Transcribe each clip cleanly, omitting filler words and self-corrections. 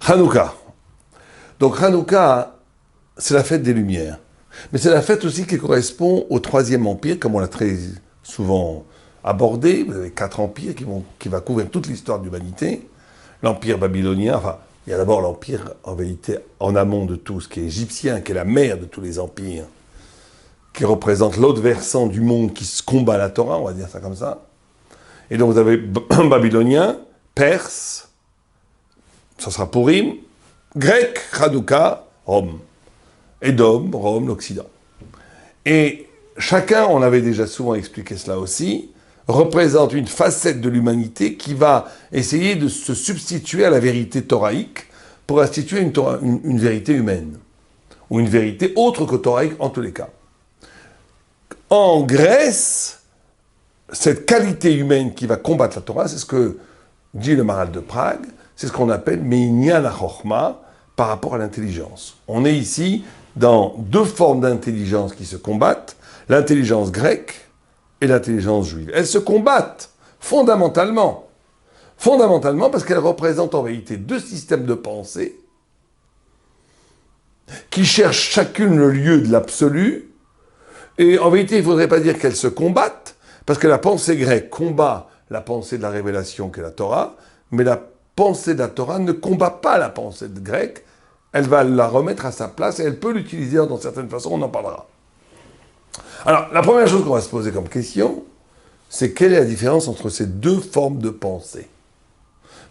Hanouka. Donc Hanouka, c'est la fête des Lumières. Mais c'est la fête aussi qui correspond au Troisième Empire, comme on l'a très souvent abordé. Vous avez 4 empires qui va couvrir toute l'histoire de l'humanité. L'empire babylonien, enfin, il y a d'abord l'empire, en vérité, en amont de tout, ce qui est égyptien, qui est la mère de tous les empires, qui représente l'autre versant du monde qui se combat la Torah, on va dire ça comme ça. Et donc vous avez babylonien, perse, ça sera Purim, grec, Hanouka, Rome. Édom, Rome, l'Occident. Et chacun, on avait déjà souvent expliqué cela aussi, représente une facette de l'humanité qui va essayer de se substituer à la vérité thoraïque pour instituer une vérité humaine, ou une vérité autre que thoraïque en tous les cas. En Grèce, cette qualité humaine qui va combattre la Torah, c'est ce que dit le Maharal de Prague, c'est ce qu'on appelle Me'inyan ha-chokhma par rapport à l'intelligence. On est ici dans 2 formes d'intelligence qui se combattent, l'intelligence grecque et l'intelligence juive. Elles se combattent fondamentalement. Fondamentalement parce qu'elles représentent en réalité 2 systèmes de pensée qui cherchent chacune le lieu de l'absolu. Et en vérité, il ne faudrait pas dire qu'elles se combattent, parce que la pensée grecque combat la pensée de la révélation qu'est la Torah, mais la pensée de la Torah ne combat pas la pensée grecque, elle va la remettre à sa place et elle peut l'utiliser dans certaines façons, on en parlera. Alors, la première chose qu'on va se poser comme question, c'est quelle est la différence entre ces 2 formes de pensée?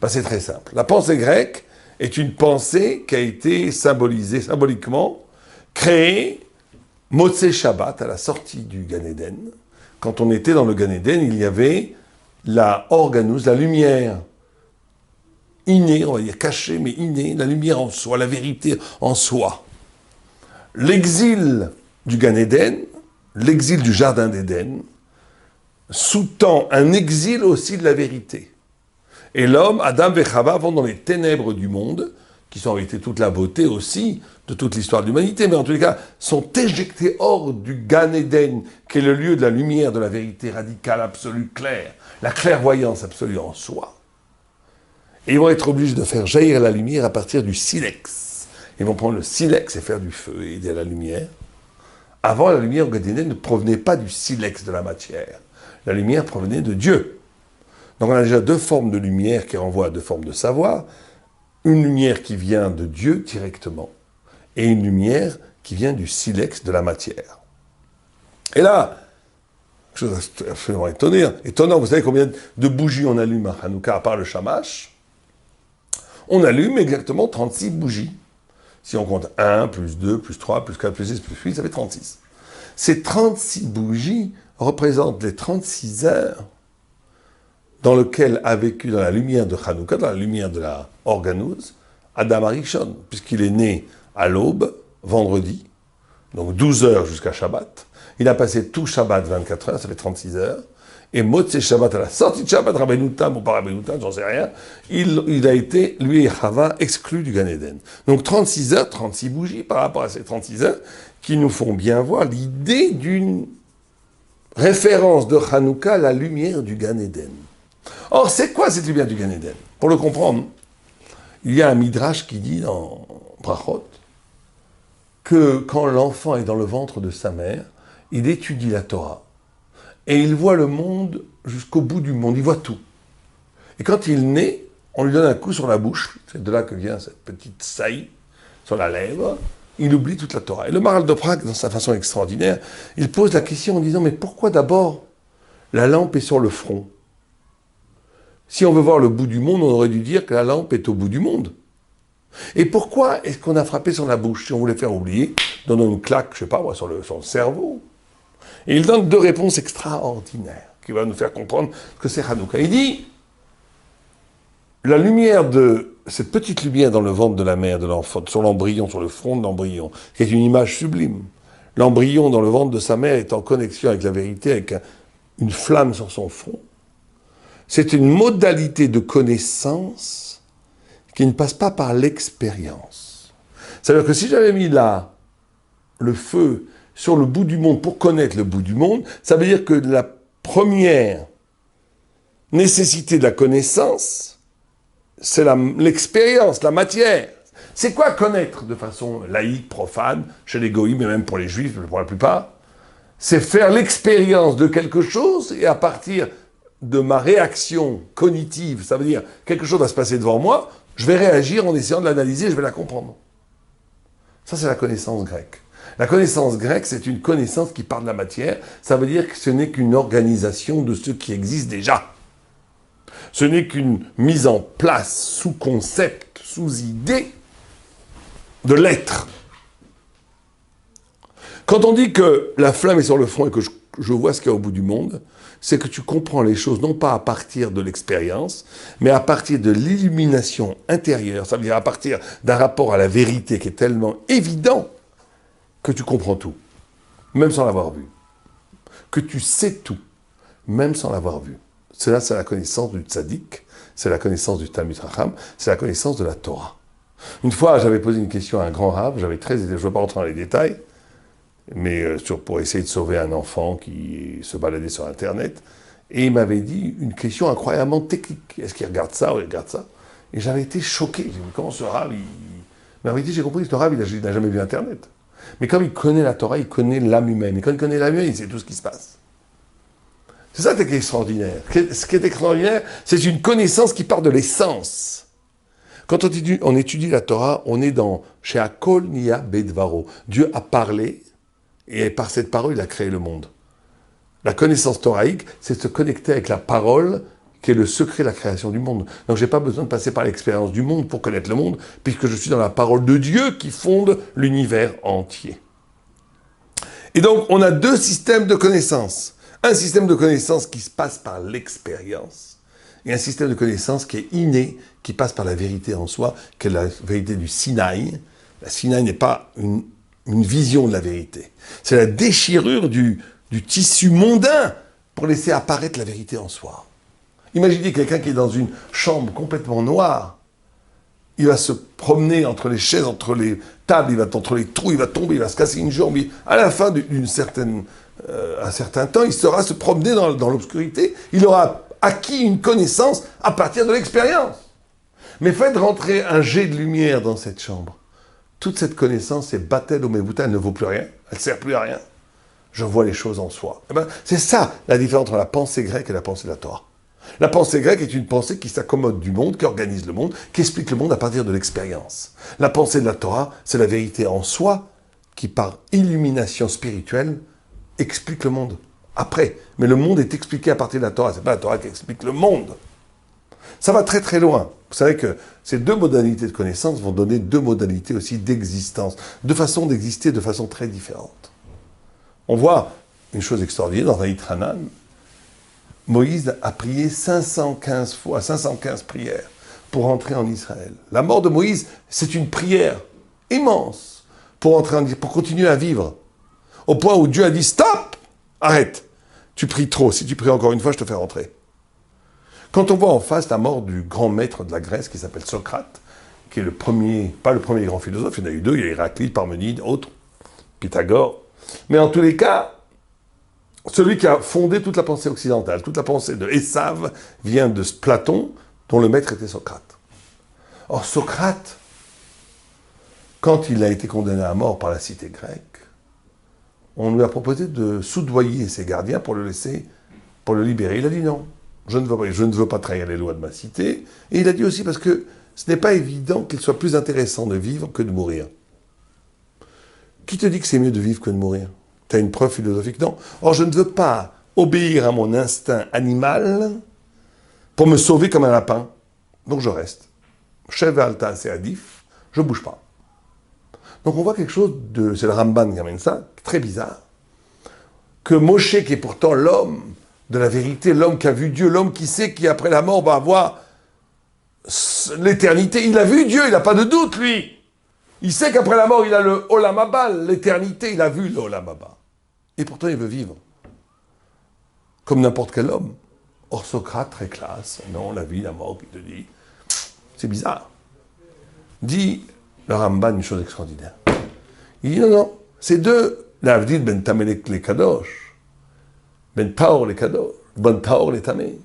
Ben, c'est très simple. La pensée grecque est une pensée qui a été symbolisée, symboliquement, créée Motzei Shabbat, à la sortie du Gan Eden. Quand on était dans le Gan Eden, il y avait la Organus, la lumière innée, on va dire cachée, mais innée, la lumière en soi, la vérité en soi. L'exil du Gan Eden, l'exil du Jardin d'Éden, sous-tend un exil aussi de la vérité. Et l'homme, Adam et Chava, vont dans les ténèbres du monde, qui sont en réalité toute la beauté aussi de toute l'histoire de l'humanité, mais en tous les cas, sont éjectés hors du Gan Eden, qui est le lieu de la lumière, de la vérité radicale, absolue, claire, la clairvoyance absolue en soi. Et ils vont être obligés de faire jaillir la lumière à partir du silex. Ils vont prendre le silex et faire du feu et aider la lumière. Avant, la lumière au Gan Eden ne provenait pas du silex de la matière. La lumière provenait de Dieu. Donc on a déjà 2 formes de lumière qui renvoient à 2 formes de savoir. Une lumière qui vient de Dieu directement, et une lumière qui vient du silex de la matière. Et là, chose absolument étonnant, vous savez combien de bougies on allume à Hanouka, à part le shamash? On allume exactement 36 bougies. Si on compte 1, plus 2, plus 3, plus 4, plus 6, plus 8, ça fait 36. Ces 36 bougies représentent les 36 heures dans lesquelles a vécu dans la lumière de Hanouka, dans la lumière de la Organus, Adam Arishon, puisqu'il est né à l'aube, vendredi, donc 12 heures jusqu'à Shabbat. Il a passé tout Shabbat, 24 heures, ça fait 36 heures. Et Motzei Shabbat, à la sortie de Shabbat, Rabbeinu Tam ou pas Rabbeinu Tam, j'en sais rien, il a été, lui et Chava, exclus du Gan Eden. Donc 36 heures, 36 bougies par rapport à ces 36 heures, qui nous font bien voir l'idée d'une référence de Hanouka à la lumière du Gan Eden. Or, c'est quoi cette lumière du Gan Eden? Pour le comprendre, il y a un midrash qui dit dans Brachot que quand l'enfant est dans le ventre de sa mère, il étudie la Torah et il voit le monde jusqu'au bout du monde, il voit tout. Et quand il naît, on lui donne un coup sur la bouche, c'est de là que vient cette petite saillie sur la lèvre, il oublie toute la Torah. Et le Maharal de Prague, dans sa façon extraordinaire, il pose la question en disant, mais pourquoi d'abord la lampe est sur le front? Si on veut voir le bout du monde, on aurait dû dire que la lampe est au bout du monde. Et pourquoi est-ce qu'on a frappé sur la bouche? Si on voulait faire oublier, donnant une claque, je sais pas moi, sur le cerveau. Et il donne 2 réponses extraordinaires qui vont nous faire comprendre que c'est Hanouka. Il dit, la lumière de cette petite lumière dans le ventre de la mère, de l'enfant, sur l'embryon, sur le front de l'embryon, qui est une image sublime. L'embryon dans le ventre de sa mère est en connexion avec la vérité, avec une flamme sur son front. C'est une modalité de connaissance qui ne passe pas par l'expérience. C'est-à-dire que si j'avais mis là le feu sur le bout du monde pour connaître le bout du monde, ça veut dire que la première nécessité de la connaissance, c'est l'expérience, la matière. C'est quoi connaître de façon laïque, profane, chez les goïms et même pour les juifs, pour la plupart? C'est faire l'expérience de quelque chose et à partir de ma réaction cognitive, ça veut dire quelque chose va se passer devant moi, je vais réagir en essayant de l'analyser, je vais la comprendre. Ça, c'est la connaissance grecque. La connaissance grecque, c'est une connaissance qui part de la matière. Ça veut dire que ce n'est qu'une organisation de ce qui existe déjà. Ce n'est qu'une mise en place sous concept, sous idée de l'être. Quand on dit que la flamme est sur le front et que je vois ce qu'il y a au bout du monde, c'est que tu comprends les choses non pas à partir de l'expérience, mais à partir de l'illumination intérieure. Ça veut dire à partir d'un rapport à la vérité qui est tellement évident que tu comprends tout, même sans l'avoir vu. Que tu sais tout, même sans l'avoir vu. Cela, c'est la connaissance du tzaddik, c'est la connaissance du Talmid Chacham, c'est la connaissance de la Torah. Une fois, j'avais posé une question à un grand rav, je ne veux pas rentrer dans les détails, mais pour essayer de sauver un enfant qui se baladait sur Internet, et il m'avait dit une question incroyablement technique. Est-ce qu'il regarde ça ou il regarde ça? Et j'avais été choqué. J'ai dit, comment ce rav, il m'avait dit, j'ai compris que ce rav, il n'a jamais vu Internet. Mais comme il connaît la Torah, il connaît l'âme humaine. Et quand il connaît l'âme humaine, il sait tout ce qui se passe. C'est ça qui est extraordinaire. Ce qui est extraordinaire, c'est une connaissance qui part de l'essence. Quand on étudie la Torah, on est dans « Chez Akol Niya Bedvaro ». Dieu a parlé, et par cette parole, il a créé le monde. La connaissance thoraïque, c'est se connecter avec la parole, qui est le secret de la création du monde. Donc je n'ai pas besoin de passer par l'expérience du monde pour connaître le monde, puisque je suis dans la parole de Dieu qui fonde l'univers entier. Et donc, on a deux systèmes de connaissances. Un système de connaissance qui se passe par l'expérience, et un système de connaissance qui est inné, qui passe par la vérité en soi, qui est la vérité du Sinaï. La Sinaï n'est pas une vision de la vérité. C'est la déchirure du tissu mondain pour laisser apparaître la vérité en soi. Imaginez quelqu'un qui est dans une chambre complètement noire. Il va se promener entre les chaises, entre les tables, il va entre les trous, il va tomber, il va se casser une jambe. À la fin un certain temps, il saura se promener dans l'obscurité. Il aura acquis une connaissance à partir de l'expérience. Mais faites rentrer un jet de lumière dans cette chambre. Toute cette connaissance est batel ou mebouta, elle ne vaut plus rien, elle ne sert plus à rien. Je vois les choses en soi. Eh ben, c'est ça la différence entre la pensée grecque et la pensée de la Torah. La pensée grecque est une pensée qui s'accommode du monde, qui organise le monde, qui explique le monde à partir de l'expérience. La pensée de la Torah, c'est la vérité en soi, qui par illumination spirituelle, explique le monde. Après, mais le monde est expliqué à partir de la Torah, c'est pas la Torah qui explique le monde. Ça va très très loin. Vous savez que ces deux modalités de connaissance vont donner deux modalités aussi d'existence, deux façons d'exister de façon très différente. On voit une chose extraordinaire dans Vaït Hanan. Moïse a prié 515 fois, 515 prières pour entrer en Israël. La mort de Moïse, c'est une prière immense pour continuer à vivre. Au point où Dieu a dit « Stop! Arrête! Tu pries trop. Si tu pries encore une fois, je te fais rentrer. » Quand on voit en face la mort du grand maître de la Grèce qui s'appelle Socrate, qui est le premier, pas le premier grand philosophe, il y en a eu deux, il y a Héraclite, Parménide, autres, Pythagore. Mais en tous les cas, celui qui a fondé toute la pensée occidentale, toute la pensée de Esav vient de Platon, dont le maître était Socrate. Or, Socrate, quand il a été condamné à mort par la cité grecque, on lui a proposé de soudoyer ses gardiens pour le libérer. Il a dit non, je ne veux pas trahir les lois de ma cité. Et il a dit aussi parce que ce n'est pas évident qu'il soit plus intéressant de vivre que de mourir. Qui te dit que c'est mieux de vivre que de mourir? Tu as une preuve philosophique? Non. Or, je ne veux pas obéir à mon instinct animal pour me sauver comme un lapin. Donc je reste. Chef alta c'est adif, je ne bouge pas. Donc on voit quelque chose de... C'est le Ramban qui amène ça, très bizarre. Que Moshe, qui est pourtant l'homme de la vérité, l'homme qui a vu Dieu, l'homme qui sait qu'après la mort va avoir l'éternité. Il a vu Dieu, il n'a pas de doute, lui. Il sait qu'après la mort, il a le Olam Haba, l'éternité, il a vu le Olam Haba. Et pourtant, il veut vivre. Comme n'importe quel homme. Or, Socrate, très classe. Non, la vie, la mort, il te dit. C'est bizarre. Dit le Ramban une chose extraordinaire. Il dit non, c'est deux. L'Avdil ben Tamelek le Kadosh. Ben Taor le Kadosh. Ben Taor le Tamé.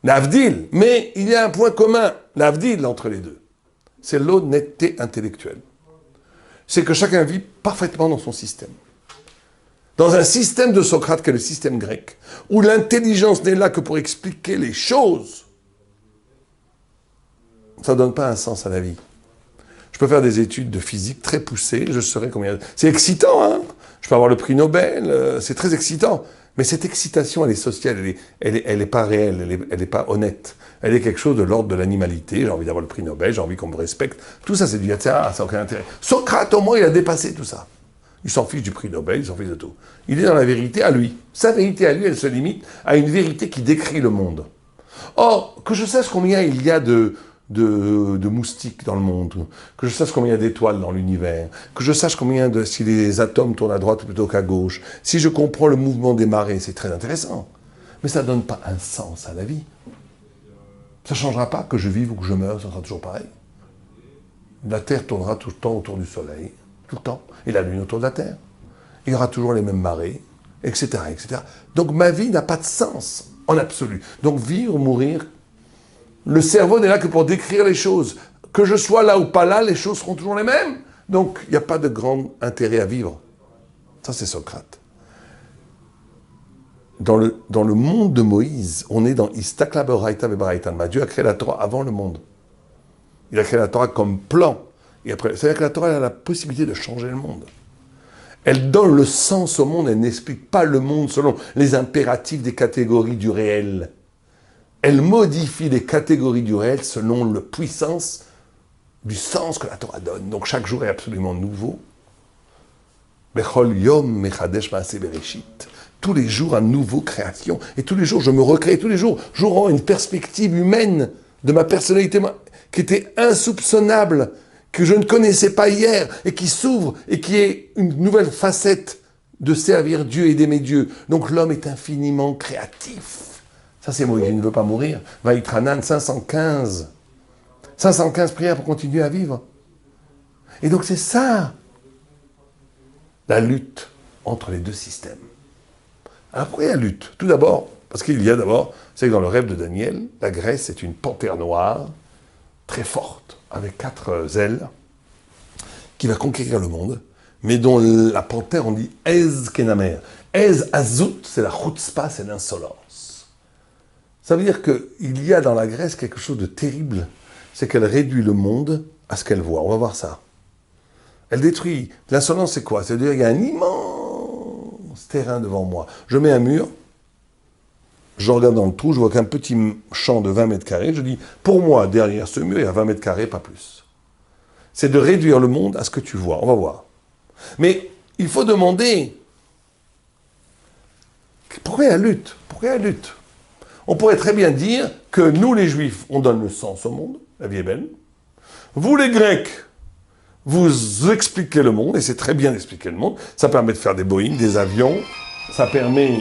L'Avdil. Mais il y a un point commun. l'avdil entre les deux, c'est l'honnêteté intellectuelle. C'est que chacun vit parfaitement dans son système. Dans un système de Socrate, qui est le système grec, où l'intelligence n'est là que pour expliquer les choses, ça ne donne pas un sens à la vie. Je peux faire des études de physique très poussées, je saurais combien... C'est excitant, hein. Je peux avoir le prix Nobel, c'est très excitant. Mais cette excitation, elle est sociale, elle est pas réelle, elle est pas honnête. Elle est quelque chose de l'ordre de l'animalité. J'ai envie d'avoir le prix Nobel, j'ai envie qu'on me respecte. Tout ça, c'est du yatsa, ça n'a aucun intérêt. Socrate, au moins, il a dépassé tout ça. Il s'en fiche du prix Nobel, il s'en fiche de tout. Il est dans la vérité à lui. Sa vérité à lui, elle se limite à une vérité qui décrit le monde. Or, que je sache combien il y a de moustiques dans le monde, que je sache combien il y a d'étoiles dans l'univers, que je sache si les atomes tournent à droite plutôt qu'à gauche, si je comprends le mouvement des marées, c'est très intéressant. Mais ça ne donne pas un sens à la vie. Ça ne changera pas que je vive ou que je meure, ça sera toujours pareil. La Terre tournera tout le temps autour du Soleil, tout le temps, et la Lune autour de la Terre. Il y aura toujours les mêmes marées, etc., etc. Donc ma vie n'a pas de sens, en absolu. Donc vivre, mourir, le cerveau n'est là que pour décrire les choses. Que je sois là ou pas là, les choses seront toujours les mêmes. Donc, il n'y a pas de grand intérêt à vivre. Ça, c'est Socrate. Dans le monde de Moïse, on est dans Istakla Beraita Bebaraitanma. Dieu a créé la Torah avant le monde. Il a créé la Torah comme plan. Et après, c'est-à-dire que la Torah elle a la possibilité de changer le monde. Elle donne le sens au monde, elle n'explique pas le monde selon les impératifs des catégories du réel. Elle modifie les catégories du réel selon la puissance du sens que la Torah donne. Donc chaque jour est absolument nouveau. Bechol yom mechadesh maaseh bereshit. Tous les jours, une nouvelle création. Et tous les jours, je me recrée. Tous les jours, j'aurai une perspective humaine de ma personnalité qui était insoupçonnable, que je ne connaissais pas hier, et qui s'ouvre, et qui est une nouvelle facette de servir Dieu et d'aimer Dieu. Donc l'homme est infiniment créatif. Ça, c'est Moïse, il ne veut pas mourir. Vaïtranan, 515. 515 prières pour continuer à vivre. Et donc, c'est ça, la lutte entre les deux systèmes. Alors, pourquoi il y a lutte? Tout d'abord, parce qu'il y a d'abord, c'est que dans le rêve de Daniel, la Grèce est une panthère noire, très forte, avec 4 ailes, qui va conquérir le monde, mais dont la panthère, on dit Ez Kenamer. Ez Azout, c'est la chutzpah, c'est l'insolence. Ça veut dire qu'il y a dans la Grèce quelque chose de terrible, c'est qu'elle réduit le monde à ce qu'elle voit. On va voir ça. Elle détruit. L'insolence, c'est quoi? C'est-à-dire qu'il y a un immense terrain devant moi. Je mets un mur, je regarde dans le trou, je vois qu'un petit champ de 20 mètres carrés. Je dis, pour moi, derrière ce mur, il y a 20 mètres carrés, pas plus. C'est de réduire le monde à ce que tu vois. On va voir. Mais il faut demander, pourquoi il y a lutte? Pourquoi il y a lutte? On pourrait très bien dire que nous, les Juifs, on donne le sens au monde, la vie est belle. Vous, les Grecs, vous expliquez le monde, et c'est très bien d'expliquer le monde. Ça permet de faire des Boeing, des avions, ça permet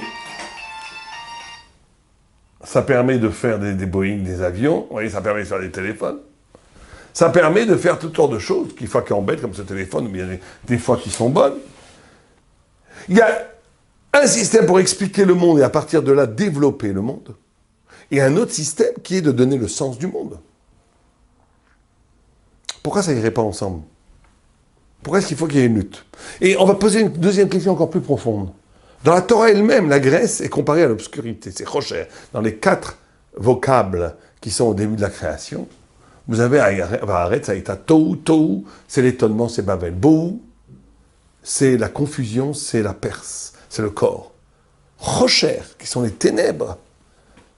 de faire des Boeing, des avions, vous voyez, ça permet de faire des téléphones. Ça permet de faire toutes sortes de choses, qui embêtent comme ce téléphone, ou bien des fois qui sont bonnes. Il y a un système pour expliquer le monde, et à partir de là, développer le monde. Et un autre système qui est de donner le sens du monde. Pourquoi ça n'irait pas ensemble? Pourquoi est-ce qu'il faut qu'il y ait une lutte? Et on va poser une deuxième question encore plus profonde. Dans la Torah elle-même, la Grèce est comparée à l'obscurité, c'est Rocher. Dans les 4 vocables qui sont au début de la création, vous avez Haaretz, Haïta, Tohu, Tohu, c'est l'étonnement, c'est Babel. Bohu, c'est la confusion, c'est la Perse, c'est le corps. Rocher, qui sont les ténèbres,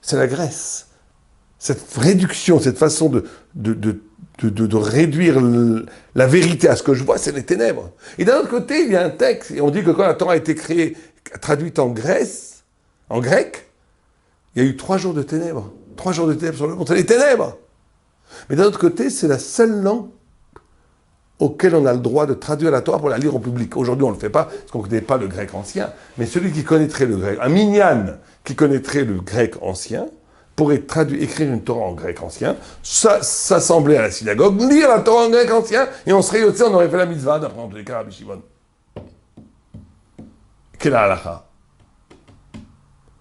c'est la Grèce. Cette réduction, cette façon de réduire la vérité à ce que je vois, c'est les ténèbres. Et d'un autre côté, il y a un texte, et on dit que quand la Torah a été créée, traduite en Grèce, en grec, il y a eu 3 jours de ténèbres. 3 jours de ténèbres sur le monde, c'est les ténèbres. Mais d'un autre côté, c'est la seule langue auquel on a le droit de traduire la Torah pour la lire au public. Aujourd'hui, on ne le fait pas, parce qu'on ne connaît pas le grec ancien, mais celui qui connaîtrait le grec, un minyan qui connaîtrait le grec ancien, pourrait écrire une Torah en grec ancien, s'assembler à la synagogue, lire la Torah en grec ancien, et on serait yotzé, on aurait fait la mitzvah, d'après en tous les cas, Rabbi Shimon. Quelle halakha?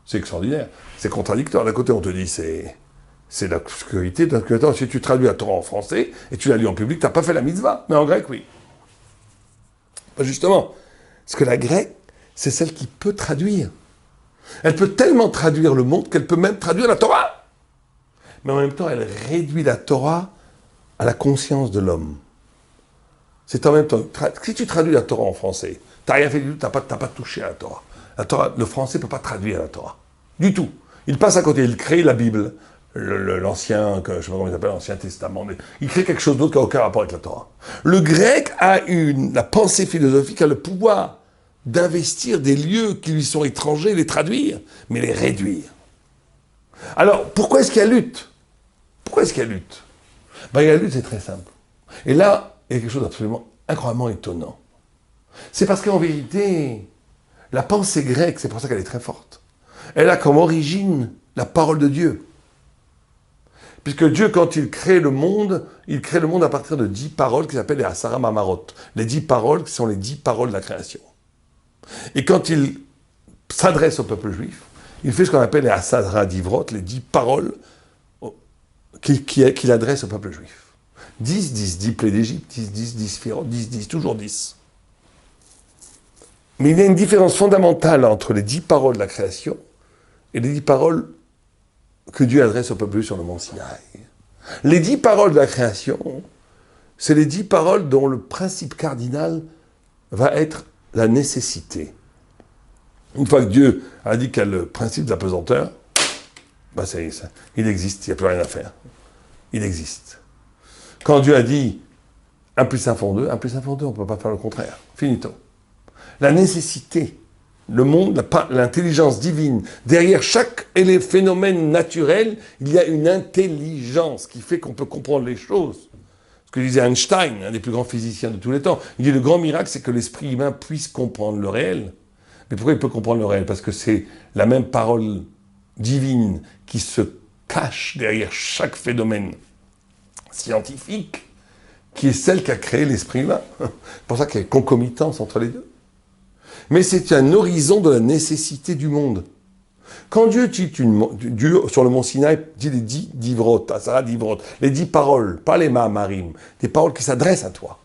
C'est extraordinaire, c'est contradictoire. D'un côté, on te dit, c'est c'est la sécurité. Donc, attends, si tu traduis la Torah en français et tu la lis en public, tu n'as pas fait la mitzvah. Mais en grec, oui. Justement, parce que la grecque, c'est celle qui peut traduire. Elle peut tellement traduire le monde qu'elle peut même traduire la Torah. Mais en même temps, elle réduit la Torah à la conscience de l'homme. C'est en même temps, si tu traduis la Torah en français, tu n'as rien fait du tout, tu n'as pas touché à la Torah. La Torah, le français ne peut pas traduire la Torah. Du tout. Il passe à côté, il crée la Bible, l'ancien, je ne sais pas comment il s'appelle, l'Ancien Testament, mais il crée quelque chose d'autre qui n'a aucun rapport avec la Torah. Le grec a la pensée philosophique, a le pouvoir d'investir des lieux qui lui sont étrangers, les traduire, mais les réduire. Alors, pourquoi est-ce qu'il y a lutte? Pourquoi est-ce qu'il y a lutte? Ben, il y a lutte, c'est très simple. Et là, il y a quelque chose d'absolument incroyablement étonnant. C'est parce qu'en vérité, la pensée grecque, c'est pour ça qu'elle est très forte. Elle a comme origine la parole de Dieu. Puisque Dieu, quand il crée le monde à partir de 10 paroles qui s'appellent les Asara Mamarot. Les 10 paroles qui sont les 10 paroles de la création. Et quand il s'adresse au peuple juif, il fait ce qu'on appelle les Asara Divrot, les 10 paroles qu'il adresse au peuple juif. 10 plaies d'Égypte, 10 Sphirot, 10, toujours 10. Mais il y a une différence fondamentale entre les 10 paroles de la création et les 10 paroles que Dieu adresse au peuple juif sur le mont Sinaï. Les 10 paroles de la création, c'est les 10 paroles dont le principe cardinal va être la nécessité. Une fois que Dieu a dit qu'il y a le principe de la pesanteur, ben ça y est, ça, il existe, il n'y a plus rien à faire. Il existe. Quand Dieu a dit 1 plus 1 font 2, 1 plus 1 font 2, on ne peut pas faire le contraire. Finito. La nécessité, le monde, l'intelligence divine, derrière chaque phénomène naturel, il y a une intelligence qui fait qu'on peut comprendre les choses. Ce que disait Einstein, un des plus grands physiciens de tous les temps, il dit le grand miracle, c'est que l'esprit humain puisse comprendre le réel. Mais pourquoi il peut comprendre le réel? Parce que c'est la même parole divine qui se cache derrière chaque phénomène scientifique, qui est celle qui a créé l'esprit humain. C'est pour ça qu'il y a concomitance entre les deux. Mais c'est un horizon de la nécessité du monde. Quand Dieu dit Dieu sur le mont Sinaï dit les 10 divrot, Asara divrot, les 10 paroles, pas les ma'amarim, des paroles qui s'adressent à toi.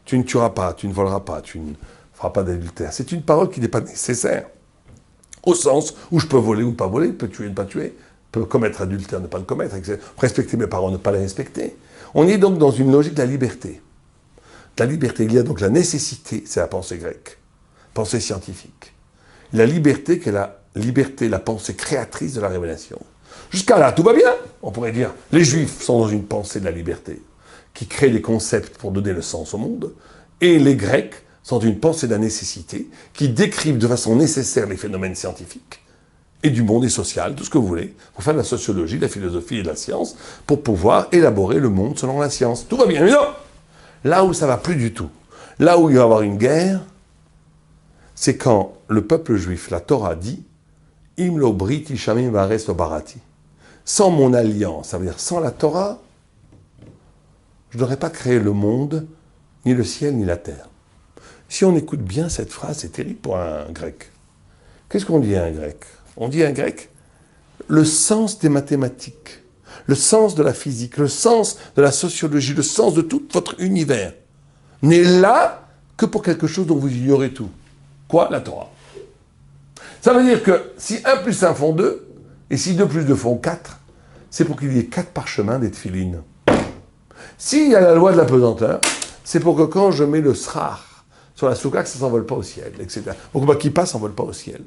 Tu ne tueras pas, tu ne voleras pas, tu ne feras pas d'adultère. C'est une parole qui n'est pas nécessaire. Au sens où je peux voler ou ne pas voler, peux tuer ou ne pas tuer, peux commettre adultère, ne pas le commettre, respecter mes parents, ne pas les respecter. On est donc dans une logique de la liberté. La liberté, il y a donc la nécessité, c'est la pensée grecque, pensée scientifique. La liberté, qui est la pensée créatrice de la révélation. Jusqu'à là, tout va bien. On pourrait dire, les Juifs sont dans une pensée de la liberté, qui crée des concepts pour donner le sens au monde, et les Grecs sont une pensée de la nécessité, qui décrivent de façon nécessaire les phénomènes scientifiques, et du monde et social, tout ce que vous voulez, pour faire de la sociologie, de la philosophie et de la science, pour pouvoir élaborer le monde selon la science. Tout va bien, mais non. Là où ça va plus du tout, là où il va y avoir une guerre, c'est quand le peuple juif, la Torah dit « Imlo briti shamim vares obarati ». Sans mon alliance, ça veut dire sans la Torah, je n'aurais pas créé le monde, ni le ciel, ni la terre. Si on écoute bien cette phrase, c'est terrible pour un grec. Qu'est-ce qu'on dit à un grec? On dit à un grec le sens des mathématiques, le sens de la physique, le sens de la sociologie, le sens de tout votre univers n'est là que pour quelque chose dont vous ignorez tout. Quoi? La Torah. Ça veut dire que si 1 plus 1 font 2, et si 2 plus 2 font 4, c'est pour qu'il y ait 4 parchemins des tefilines. S'il y a la loi de la pesanteur, c'est pour que quand je mets le srar sur la soukha, que ça ne s'envole pas au ciel, etc. Donc bah, qui passe, s'envole pas au ciel.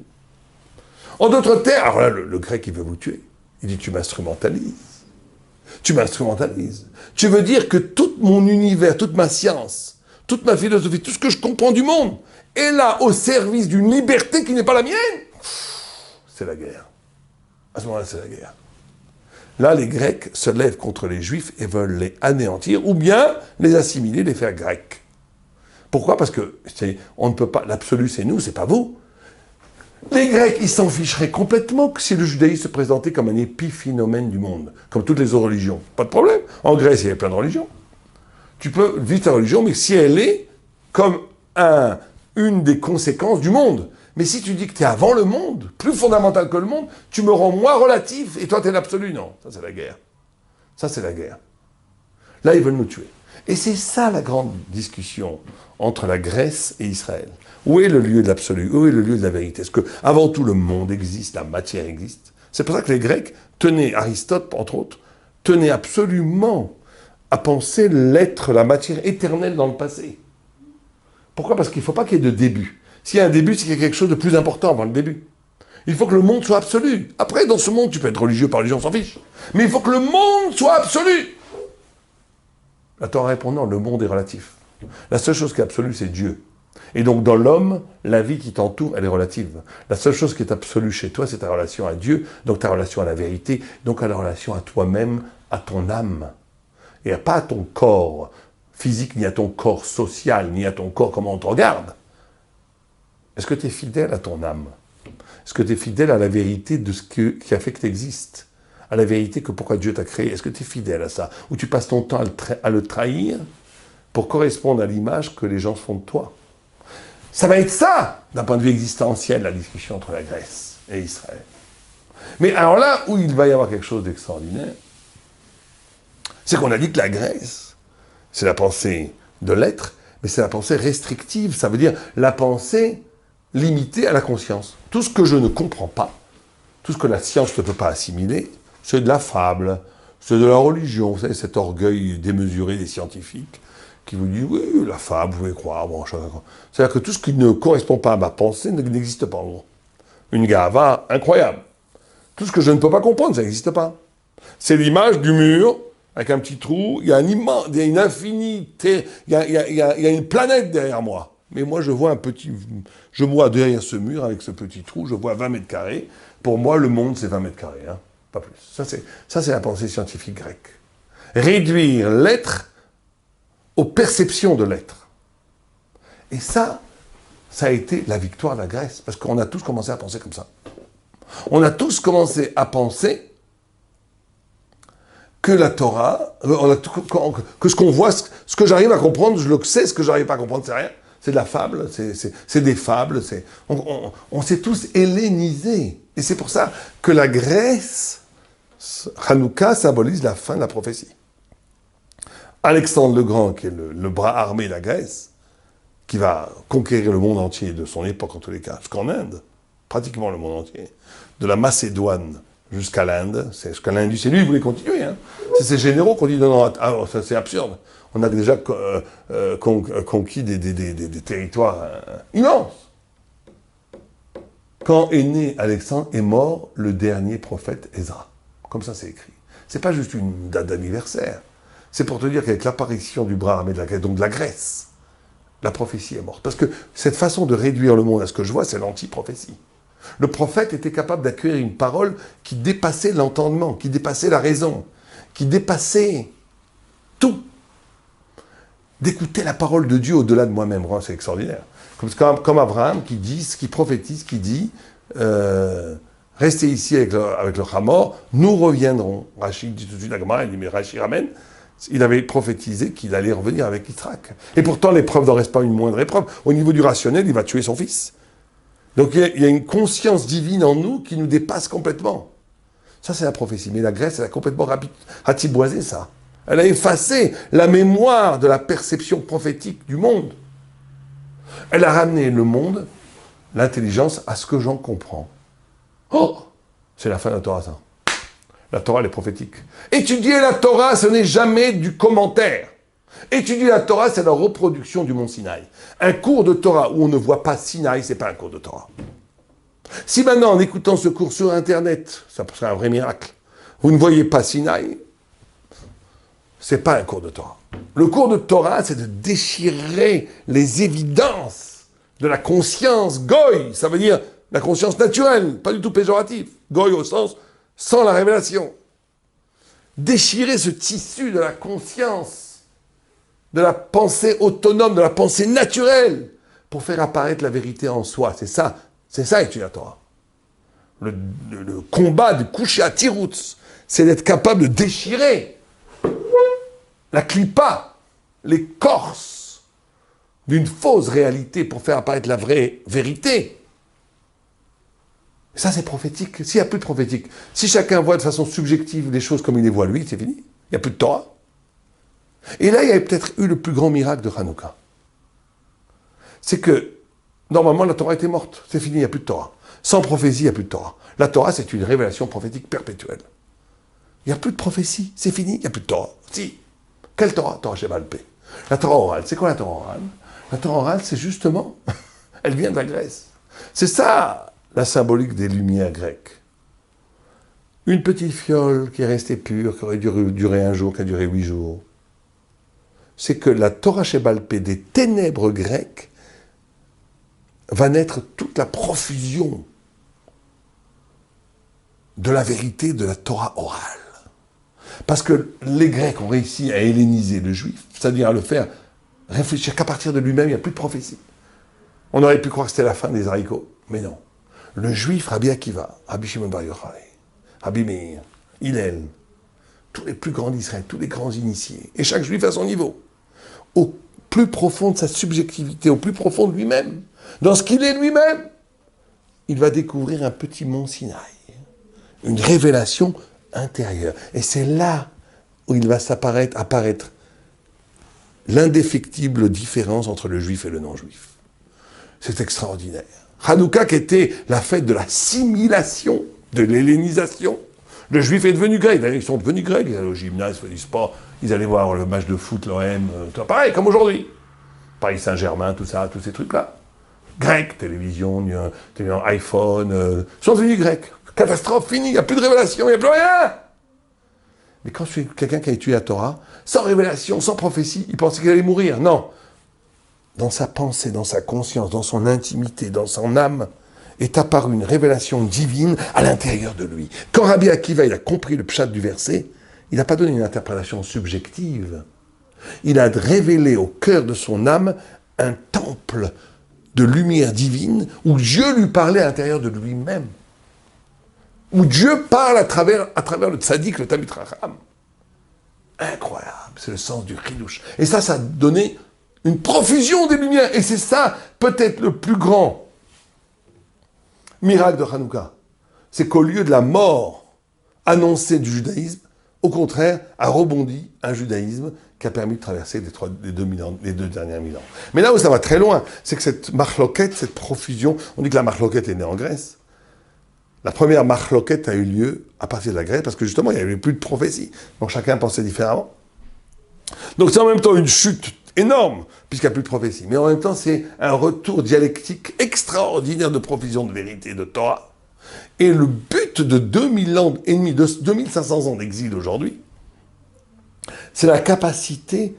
En d'autres termes, alors là, le grec, il veut vous tuer. Il dit, tu m'instrumentalises. Tu m'instrumentalises. Tu veux dire que tout mon univers, toute ma science, toute ma philosophie, tout ce que je comprends du monde, est là au service d'une liberté qui n'est pas la mienne. C'est la guerre. À ce moment-là, c'est la guerre. Là, les Grecs se lèvent contre les Juifs et veulent les anéantir, ou bien les assimiler, les faire grecs. Pourquoi? Parce que on ne peut pas. L'absolu, c'est nous, c'est pas vous. Les Grecs, ils s'en ficheraient complètement que si le judaïsme se présentait comme un épiphénomène du monde, comme toutes les autres religions. Pas de problème. En Grèce, il y a plein de religions. Tu peux vivre ta religion, mais si elle est comme une des conséquences du monde. Mais si tu dis que tu es avant le monde, plus fondamental que le monde, tu me rends moi relatif et toi tu es l'absolu. Non, ça c'est la guerre. Ça c'est la guerre. Là, ils veulent nous tuer. Et c'est ça la grande discussion entre la Grèce et Israël. Où est le lieu de l'absolu? Où est le lieu de la vérité? Est-ce que avant tout le monde existe, la matière existe? C'est pour ça que les Grecs tenaient, Aristote entre autres, tenait absolument à penser l'être, la matière éternelle dans le passé. Pourquoi? Parce qu'il ne faut pas qu'il y ait de début. S'il y a un début, c'est qu'il y a quelque chose de plus important avant le début. Il faut que le monde soit absolu. Après, dans ce monde, tu peux être religieux par religion, on s'en fiche. Mais il faut que le monde soit absolu. La Torah répond non, le monde est relatif. La seule chose qui est absolue, c'est Dieu. Et donc, dans l'homme, la vie qui t'entoure, elle est relative. La seule chose qui est absolue chez toi, c'est ta relation à Dieu, donc ta relation à la vérité, donc à la relation à toi-même, à ton âme. Et pas à ton corps physique, ni à ton corps social, ni à ton corps, comment on te regarde. Est-ce que tu es fidèle à ton âme? Est-ce que tu es fidèle à la vérité de ce qui a fait que tu existes? À la vérité que pourquoi Dieu t'a créé? Est-ce que tu es fidèle à ça? Ou tu passes ton temps à le trahir pour correspondre à l'image que les gens font de toi? Ça va être ça, d'un point de vue existentiel, la discussion entre la Grèce et Israël. Mais alors là où il va y avoir quelque chose d'extraordinaire, c'est qu'on a dit que la Grèce, c'est la pensée de l'être, mais c'est la pensée restrictive. Ça veut dire la pensée limitée à la conscience. Tout ce que je ne comprends pas, tout ce que la science ne peut pas assimiler, c'est de la fable, c'est de la religion. Vous savez, cet orgueil démesuré des scientifiques qui vous dit, oui, la fable, vous pouvez croire, bon, c'est-à-dire que tout ce qui ne correspond pas à ma pensée n'existe pas, en gros. Une gava incroyable. Tout ce que je ne peux pas comprendre, ça n'existe pas. C'est l'image du mur, avec un petit trou, il y a il y a une infinité, il y a une planète derrière moi. Mais moi, je vois je vois derrière ce mur, avec ce petit trou, je vois 20 mètres carrés. Pour moi, le monde, c'est 20 mètres carrés, hein, pas plus. Ça, c'est la pensée scientifique grecque. Réduire l'être aux perceptions de l'être. Et ça a été la victoire de la Grèce, parce qu'on a tous commencé à penser comme ça. On a tous commencé à penser que la Torah, que ce qu'on voit, ce que j'arrive à comprendre, je le sais, ce que j'arrive pas à comprendre, c'est rien. C'est de la fable, c'est des fables, on s'est tous hellénisés. Et c'est pour ça que la Grèce, Hanouka, symbolise la fin de la prophétie. Alexandre le Grand, qui est le bras armé de la Grèce, qui va conquérir le monde entier de son époque en tous les cas, jusqu'en Inde, pratiquement le monde entier, de la Macédoine jusqu'à l'Inde, jusqu'à l'Indus, c'est lui qui voulait continuer. Hein. C'est ces généraux qu'on dit non, ça c'est absurde. On a déjà conquis des territoires immenses. Quand est né Alexandre, est mort le dernier prophète Ezra. Comme ça c'est écrit. C'est pas juste une date d'anniversaire. C'est pour te dire qu'avec l'apparition du bras armé de la Grèce, donc de la Grèce, la prophétie est morte. Parce que cette façon de réduire le monde à ce que je vois, c'est l'anti-prophétie. Le prophète était capable d'accueillir une parole qui dépassait l'entendement, qui dépassait la raison, qui dépassait tout. D'écouter la parole de Dieu au-delà de moi-même, c'est extraordinaire. Comme Abraham qui prophétise, qui dit restez ici avec le Hamor, nous reviendrons. Rachid dit tout de suite à Gemara, il dit mais Rachid ramène. Il avait prophétisé qu'il allait revenir avec Yitzhak. Et pourtant, l'épreuve n'en reste pas une moindre épreuve. Au niveau du rationnel, il va tuer son fils. Donc il y a une conscience divine en nous qui nous dépasse complètement. Ça, c'est la prophétie. Mais la Grèce, elle a complètement ratiboisé ça. Elle a effacé la mémoire de la perception prophétique du monde. Elle a ramené le monde, l'intelligence, à ce que j'en comprends. Oh, c'est la fin de la Torah, ça. La Torah, elle est prophétique. Étudier la Torah, ce n'est jamais du commentaire. Étudier la Torah, c'est la reproduction du mont Sinaï. Un cours de Torah où on ne voit pas Sinaï, c'est pas un cours de Torah. Si maintenant, en écoutant ce cours sur Internet, ça serait un vrai miracle, vous ne voyez pas Sinaï, c'est pas un cours de Torah. Le cours de Torah, c'est de déchirer les évidences de la conscience goy. Ça veut dire la conscience naturelle, pas du tout péjorative. Goy au sens sans la révélation. Déchirer ce tissu de la conscience, de la pensée autonome, de la pensée naturelle, pour faire apparaître la vérité en soi. C'est ça étudier la Torah. Le combat du coucher à Tiroutz, c'est d'être capable de déchirer la clipa, l'écorce d'une fausse réalité pour faire apparaître la vraie vérité. Ça, c'est prophétique. S'il n'y a plus de prophétique, si chacun voit de façon subjective les choses comme il les voit lui, c'est fini. Il n'y a plus de Torah. Et là, il y a peut-être eu le plus grand miracle de Hanouka. C'est que, normalement, la Torah était morte. C'est fini, il n'y a plus de Torah. Sans prophétie, il n'y a plus de Torah. La Torah, c'est une révélation prophétique perpétuelle. Il n'y a plus de prophétie. C'est fini, il n'y a plus de Torah. Si. Quelle Torah? Torah Sheba'al Peh. La Torah orale. C'est quoi la Torah orale? La Torah orale, c'est justement... elle vient de la Grèce. C'est ça, la symbolique des Lumières grecques. Une petite fiole qui est restée pure, qui aurait duré un jour, qui a duré 8 jours. C'est que la Torah Sheba'al Peh des ténèbres grecques va naître toute la profusion de la vérité de la Torah orale. Parce que les Grecs ont réussi à helléniser le juif, c'est-à-dire à le faire réfléchir qu'à partir de lui-même, il n'y a plus de prophétie. On aurait pu croire que c'était la fin des haricots, mais non. Le juif, Rabbi Akiva, Rabbi Shimon Bar Yochai, Rabbi Meir, Hillel, tous les plus grands d'Israël, tous les grands initiés, et chaque juif à son niveau, au plus profond de sa subjectivité, au plus profond de lui-même, dans ce qu'il est lui-même, il va découvrir un petit mont Sinaï, une révélation intérieure. Et c'est là où il va apparaître l'indéfectible différence entre le juif et le non-juif. C'est extraordinaire. Hanouka, qui était la fête de l'assimilation, de l'hellénisation. Le juif est devenu grec. Ils sont devenus grecs. Ils allaient au gymnase, ils faisaient du sport. Ils allaient voir le match de foot, l'OM. Pareil, comme aujourd'hui. Paris Saint-Germain, tout ça, tous ces trucs-là. Grecs, télévision, iPhone, sont devenus grecs. Catastrophe finie, il n'y a plus de révélation, il n'y a plus rien. Mais quand je suis quelqu'un qui a étudié la Torah, sans révélation, sans prophétie, il pensait qu'il allait mourir. Non. Dans sa pensée, dans sa conscience, dans son intimité, dans son âme, est apparue une révélation divine à l'intérieur de lui. Quand Rabbi Akiva il a compris le pshat du verset, il n'a pas donné une interprétation subjective. Il a révélé au cœur de son âme un temple de lumière divine où Dieu lui parlait à l'intérieur de lui-même. Où Dieu parle à travers le tzaddik, le Talmid Chacham. Incroyable, c'est le sens du chidouche. Et ça a donné une profusion des lumières. Et c'est ça, peut-être le plus grand miracle de Hanouka. C'est qu'au lieu de la mort annoncée du judaïsme, au contraire, a rebondi un judaïsme qui a permis de traverser les 2 derniers 1000 ans. Mais là où ça va très loin, c'est que cette marloquette, cette profusion, on dit que la marloquette est née en Grèce. La première marloquette a eu lieu à partir de la Grèce, parce que justement, il n'y avait plus de prophétie. Donc chacun pensait différemment. Donc c'est en même temps une chute énorme, puisqu'il n'y a plus de prophétie. Mais en même temps, c'est un retour dialectique extraordinaire de profusion de vérité, de Torah. Et le but de 2000 ans et demi, de 2500 ans d'exil aujourd'hui, c'est la capacité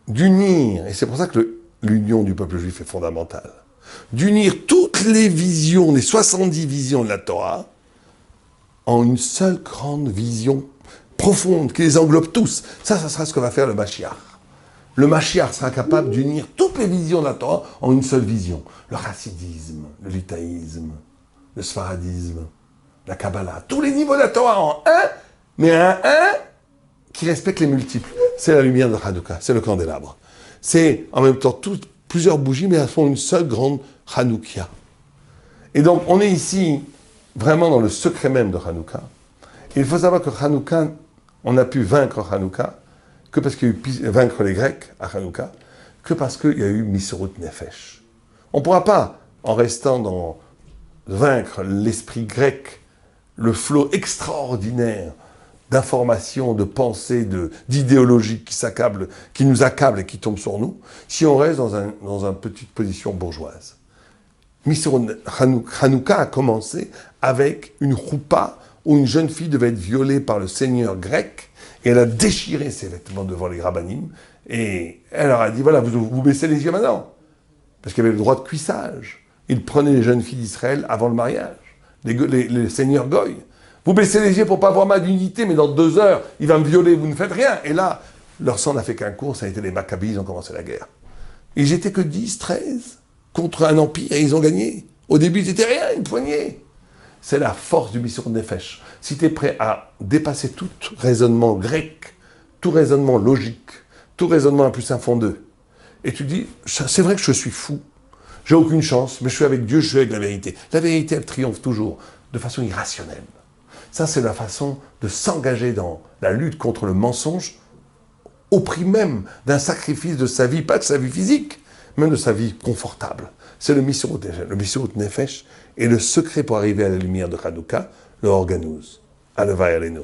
d'unir, et c'est pour ça que l'union du peuple juif est fondamentale, d'unir toutes les visions, les 70 visions de la Torah, en une seule grande vision profonde, qui les englobe tous. Ça sera ce que va faire le Mashiach. Le Mashiach sera capable d'unir toutes les visions de la Torah en une seule vision. Le chassidisme, le litaïsme, le sfaradisme, la Kabbalah, tous les niveaux de la Torah en un, mais un qui respecte les multiples. C'est la lumière de Hanouka, c'est le candélabre. C'est en même temps plusieurs bougies, mais elles font une seule grande Hanoukia. Et donc, on est ici vraiment dans le secret même de Hanouka. Et il faut savoir que Hanouka, on a pu vaincre Hanouka que parce qu'il y a eu vaincre les Grecs à Hanouka, que parce qu'il y a eu Misirut Nefesh. On ne pourra pas, en restant dans vaincre l'esprit grec, le flot extraordinaire d'informations, de pensées, d'idéologies qui nous accablent et qui tombent sur nous, si on reste dans une petite position bourgeoise. Hanouka a commencé avec une roupa où une jeune fille devait être violée par le seigneur grec, et elle a déchiré ses vêtements devant les rabbinim, et elle leur a dit, voilà, vous baissez les yeux maintenant, parce qu'il y avait le droit de cuissage. Ils prenaient les jeunes filles d'Israël avant le mariage, les seigneurs goy. Vous baissez les yeux pour pas voir ma dignité, mais dans 2 heures, il va me violer, vous ne faites rien. Et là, leur sang n'a fait qu'un cours, ça a été les Maccabées, ils ont commencé la guerre. Ils étaient que 10, 13 contre un empire, et ils ont gagné. Au début, ils n'étaient rien, une poignée. C'est la force du Misirut Nefesh. Si tu es prêt à dépasser tout raisonnement grec, tout raisonnement logique, tout raisonnement à plus infondeux, et tu dis, c'est vrai que je suis fou, j'ai aucune chance, mais je suis avec Dieu, je suis avec la vérité. La vérité, elle triomphe toujours. de façon irrationnelle. Ça, c'est la façon de s'engager dans la lutte contre le mensonge au prix même d'un sacrifice de sa vie, pas de sa vie physique, même de sa vie confortable. C'est le Messirut Nefesh et le secret pour arriver à la lumière de Hanouka, le Organouz. Aleva Alenu.